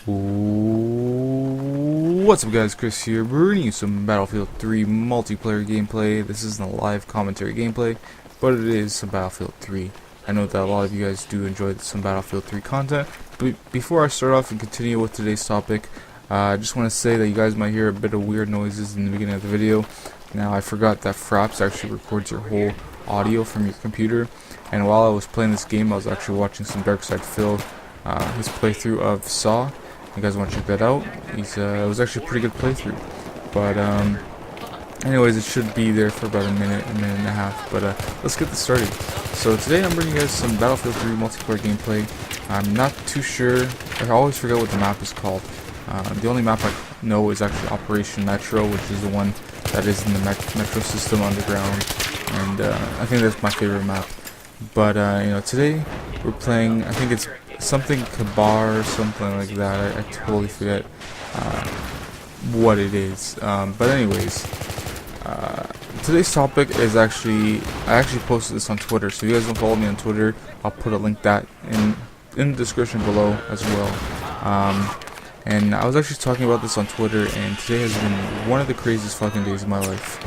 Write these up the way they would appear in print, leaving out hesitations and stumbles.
What's up guys, Chris here, bringing you some Battlefield 3 multiplayer gameplay. This isn't a live commentary gameplay, but it is some Battlefield 3. I know that a lot of you guys do enjoy some Battlefield 3 content, but before I start off and continue with today's topic, I just want to say that you guys might hear a bit of weird noises in the beginning of the video. Now, I forgot that Fraps actually records your whole audio from your computer, and while I was playing this game, I was actually watching some Phil, his playthrough of Saw. You guys want to check that out? It was actually a pretty good playthrough. But anyways, it should be there for about a minute and a half. But let's get this started. So today I'm bringing you guys some Battlefield 3 multiplayer gameplay. I'm not too sure. I always forget what the map is called. The only map I know is actually Operation Metro, which is the one that is in the Metro system underground. And I think that's my favorite map. But today we're playing. I think it's something Kabar or something like that. I totally forget what it is. But anyways, today's topic is I actually posted this on Twitter. So if you guys don't follow me on Twitter, I'll put a link that in the description below as well. And I was actually talking about this on Twitter, and today has been one of the craziest fucking days of my life.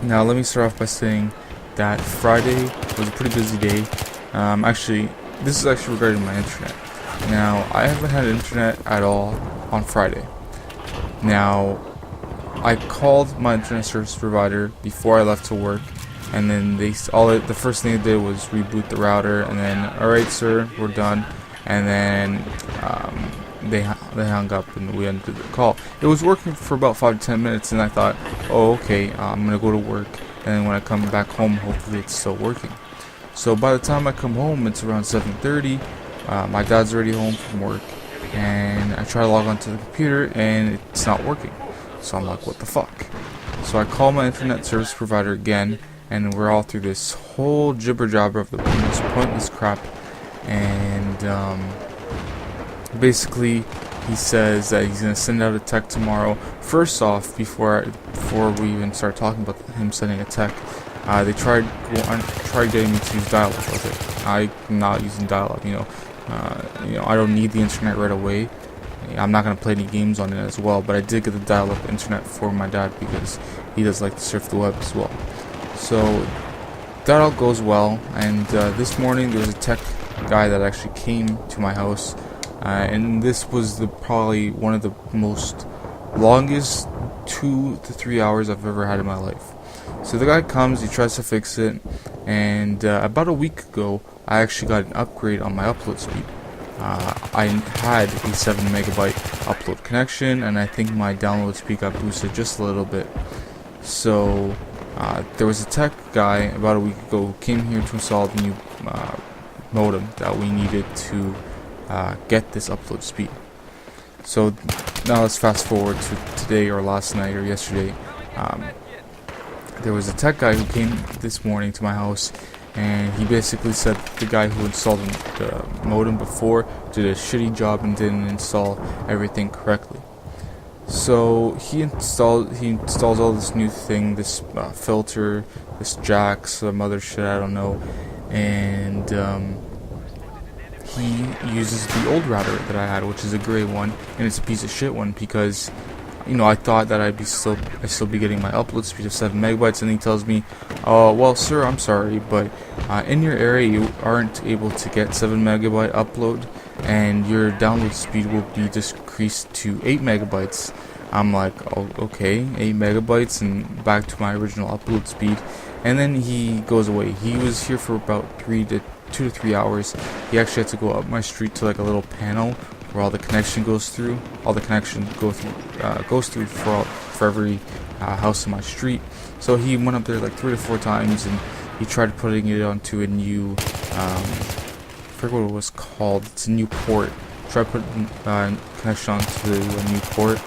Now let me start off by saying that Friday was a pretty busy day. Actually, this is actually regarding my internet. Now, I haven't had internet at all on Friday. Now, I called my internet service provider before I left to work, and then the first thing they did was reboot the router, and then, alright sir, we're done, and then they hung up and we ended the call. It was working for about 5 to 10 minutes, and I thought, oh okay, I'm gonna go to work, and then when I come back home, hopefully it's still working. So by the time I come home, it's around 7:30. My dad's already home from work, and I try to log onto the computer, and it's not working. So I'm like, what the fuck? So I call my internet service provider again, and we're all through this whole jibber jabber of the most pointless crap. And basically, he says that he's gonna send out a tech tomorrow. First off, before we even start talking about him sending a tech. They tried getting me to use dial-up. I was like, I'm not using dial-up. I don't need the internet right away. I'm not gonna play any games on it as well. But I did get the dial-up internet for my dad because he does like to surf the web as well. So that all goes well. And this morning there was a tech guy that actually came to my house, and this was probably one of the most longest 2 to 3 hours I've ever had in my life. So the guy comes, he tries to fix it, and about a week ago, I actually got an upgrade on my upload speed. I had a 7 megabyte upload connection, and I think my download speed got boosted just a little bit. So there was a tech guy about a week ago who came here to install the new modem that we needed to get this upload speed. So now let's fast forward to today or last night or yesterday. There was a tech guy who came this morning to my house, and he basically said the guy who installed the modem before did a shitty job and didn't install everything correctly. So he installs all this new thing, this filter, this jack, some other shit I don't know, and he uses the old router that I had, which is a gray one, and it's a piece of shit one because I thought that I'd still be getting my upload speed of 7 megabytes, and he tells me, "Oh, well, sir, I'm sorry, but in your area you aren't able to get 7 megabyte upload, and your download speed will be decreased to 8 megabytes." I'm like, oh, okay, 8 megabytes, and back to my original upload speed. And then he goes away. He was here for about 2 to 3 hours. He actually had to go up my street to like a little panel where all the connection goes through. All the connection goes through for every house in my street. So he went up there like 3 to 4 times, and he tried putting it onto a new, I forget what it was called. It's a new port. Tried putting connection onto a new port,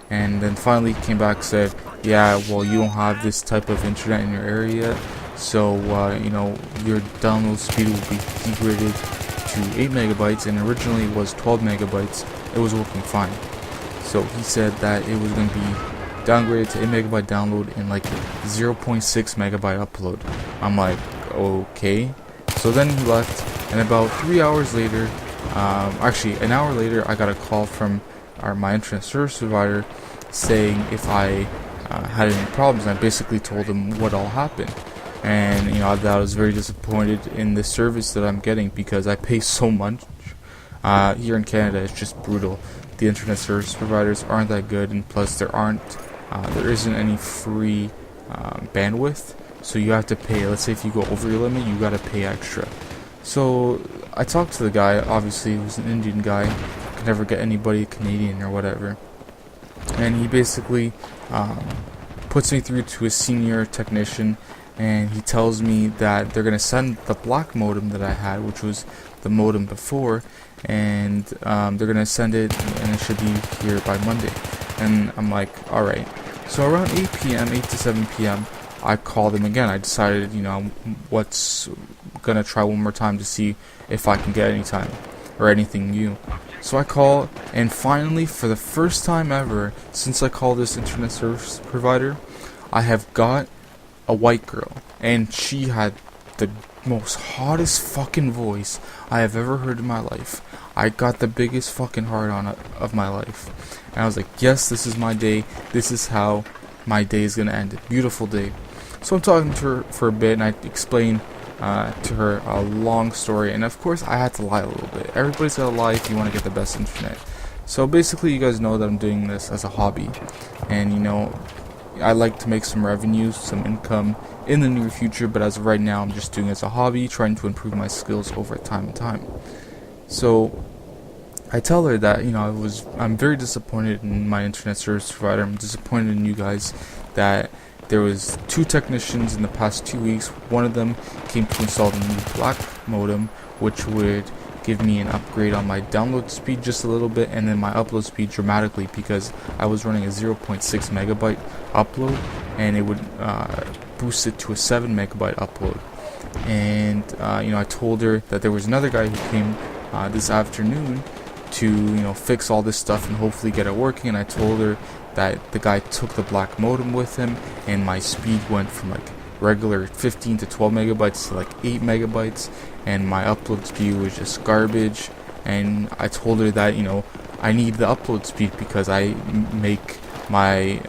and then finally came back and said, "Yeah, well, you don't have this type of internet in your area, so your download speed will be degraded to 8 megabytes, and originally it was 12 megabytes. It was working fine." So he said that it was going to be downgraded to 8 megabyte download and like 0.6 megabyte upload. I'm like, okay. So then he left, and about 3 hours later, Actually, an hour later, I got a call from my internet service provider saying if I had any problems. I basically told them what all happened, and that I was very disappointed in the service that I'm getting because I pay so much. Here in Canada, it's just brutal. The internet service providers aren't that good, and plus there isn't any free bandwidth, so you have to pay. Let's say if you go over your limit, you gotta pay extra. So I talked to the guy, obviously he was an Indian guy, could never get anybody Canadian or whatever, and he basically puts me through to a senior technician, and he tells me that they're gonna send the black modem that I had, which was the modem before, and they're gonna send it, and it should be here by Monday. And I'm like, alright. So around 8 p.m., 8 to 7 p.m., I called them again. I decided, what's gonna try one more time to see if I can get any time or anything new. So I call, and finally, for the first time ever since I called this internet service provider, I have got a white girl, and she had the most hottest fucking voice I have ever heard in my life. I got the biggest fucking heart on of my life, and I was like, yes, this is my day. This is how my day is gonna end. Beautiful day. So I'm talking to her for a bit, and I explain to her a long story, and of course I had to lie a little bit. Everybody's gotta lie if you want to get the best internet. So basically, you guys know that I'm doing this as a hobby, and I like to make some revenue, some income in the near future, but as of right now, I'm just doing it as a hobby, trying to improve my skills over time and time. So I tell her that I'm very disappointed in my internet service provider. I'm disappointed in you guys that there was 2 technicians in the past 2 weeks. One of them came to install the new black modem, which would give me an upgrade on my download speed just a little bit, and then my upload speed dramatically, because I was running a 0.6 megabyte upload, and it would boost it to a 7 megabyte upload. And I told her that there was another guy who came this afternoon to fix all this stuff and hopefully get it working, and I told her that the guy took the black modem with him, and my speed went from like regular 15 to 12 megabytes to like 8 megabytes, and my upload speed was just garbage. And I told her that I need the upload speed because I make my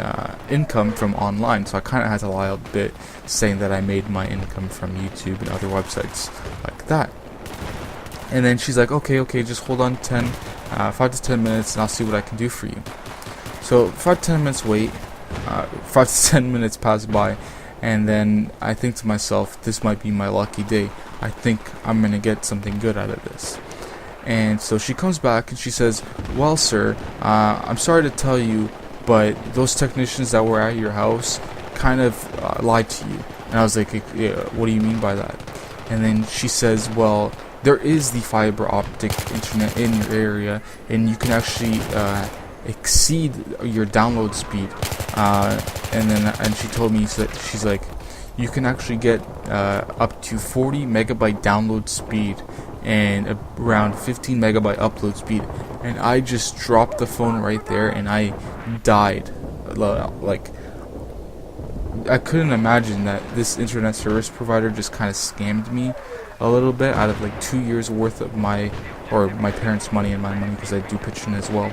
income from online, so I kind of had to lie a bit, saying that I made my income from YouTube and other websites like that. And then she's like, okay, just hold on 5 to 10 minutes, and I'll see what I can do for you. So 5 to 10 minutes wait, 5 to 10 minutes pass by, and then I think to myself, this might be my lucky day. I think I'm gonna get something good out of this. And so she comes back and she says, well, sir, I'm sorry to tell you, but those technicians that were at your house kind of lied to you. And I was like, yeah, what do you mean by that? And then she says, well, there is the fiber optic internet in your area, and you can actually exceed your download speed. And she told me that she's like, you can actually get up to 40 megabyte download speed and around 15 megabyte upload speed. And I just dropped the phone right there, and I died. Like, I couldn't imagine that this internet service provider just kind of scammed me a little bit out of like 2 years worth of my parents' money and my money, because I do pitch in as well.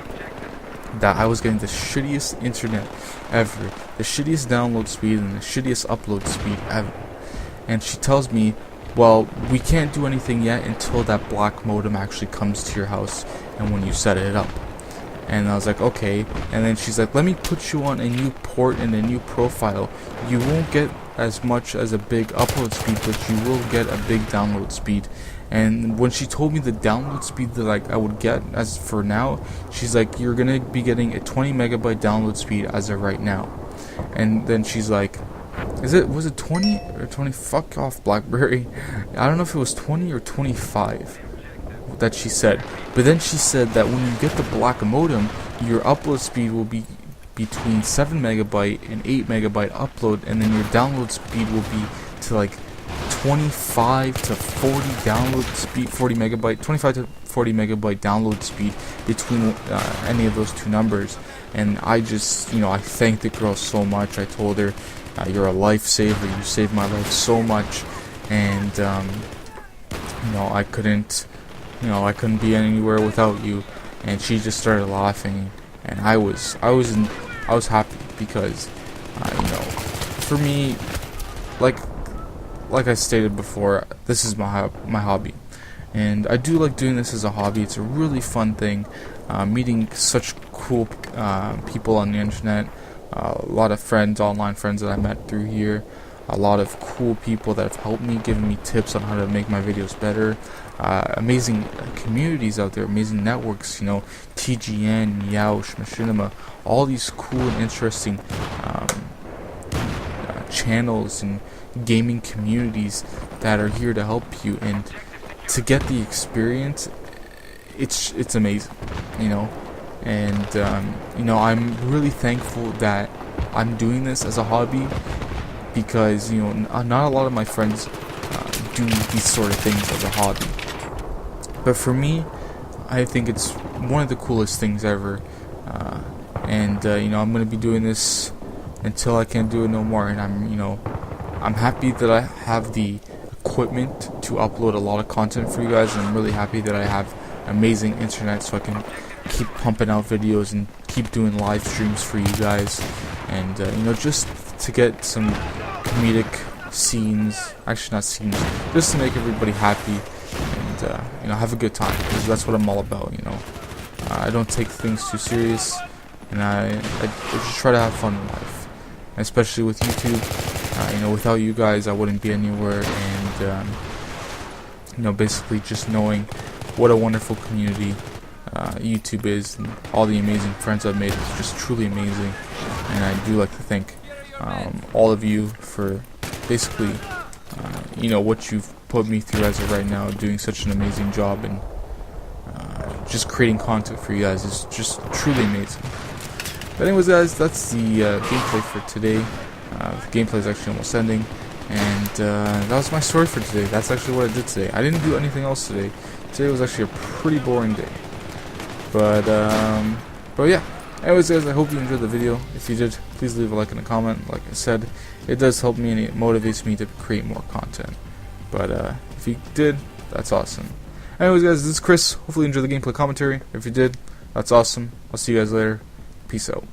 That I was getting the shittiest internet ever, the shittiest download speed and the shittiest upload speed ever. And she tells me, well, we can't do anything yet until that black modem actually comes to your house and when you set it up. And I was like, okay. And then she's like, let me put you on a new port and a new profile. You won't get as much as a big upload speed, but you will get a big download speed. And when she told me the download speed that I would get as for now, she's like, you're gonna be getting a 20 megabyte download speed as of right now. And then she's like, was it 20 or 20? Fuck off, BlackBerry. I don't know if it was 20 or 25 that she said. But then she said that when you get the black modem, your upload speed will be between 7 megabyte and 8 megabyte upload, and then your download speed will be to like 25 to 40 download speed, 25 to 40 megabyte download speed between any of those two numbers. And I just, I thanked the girl so much. I told her, you're a lifesaver, you saved my life so much. And I couldn't you know, I couldn't be anywhere without you. And she just started laughing, and I was happy because, you know, for me, like I stated before, this is my hobby, and I do like doing this as a hobby. It's a really fun thing, meeting such cool people on the internet, a lot of friends, online friends that I met through here, a lot of cool people that have helped me, given me tips on how to make my videos better. Amazing communities out there, amazing networks, you know, TGN, Meowsh, Machinima, all these cool and interesting channels and gaming communities that are here to help you, and to get the experience, it's amazing, you know. And you know, I'm really thankful that I'm doing this as a hobby, because, you know, not a lot of my friends do these sort of things as a hobby. But for me, I think it's one of the coolest things ever, and you know, I'm gonna be doing this until I can't do it no more. And I'm happy that I have the equipment to upload a lot of content for you guys, and I'm really happy that I have amazing internet so I can keep pumping out videos and keep doing live streams for you guys, and you know, just to get some comedic scenes, actually not scenes, just to make everybody happy, and you know, have a good time, because that's what I'm all about, you know. I don't take things too serious, and I just try to have fun in life, and especially with YouTube. You know, without you guys, I wouldn't be anywhere, and you know, basically just knowing what a wonderful community YouTube is, and all the amazing friends I've made is just truly amazing. And I do like to thank all of you for basically you know, what you've put me through as of right now, doing such an amazing job, and just creating content for you guys is just truly amazing. But anyways, guys, that's the gameplay for today. The gameplay is actually almost ending, and that was my story for today. That's actually what I did today. I didn't do anything else today. Today was actually a pretty boring day. But yeah. Anyways, guys, I hope you enjoyed the video. If you did, please leave a like and a comment. Like I said, it does help me, and it motivates me to create more content. But if you did, that's awesome. Anyways, guys, this is Chris. Hopefully you enjoyed the gameplay commentary. If you did, that's awesome. I'll see you guys later. Peace out.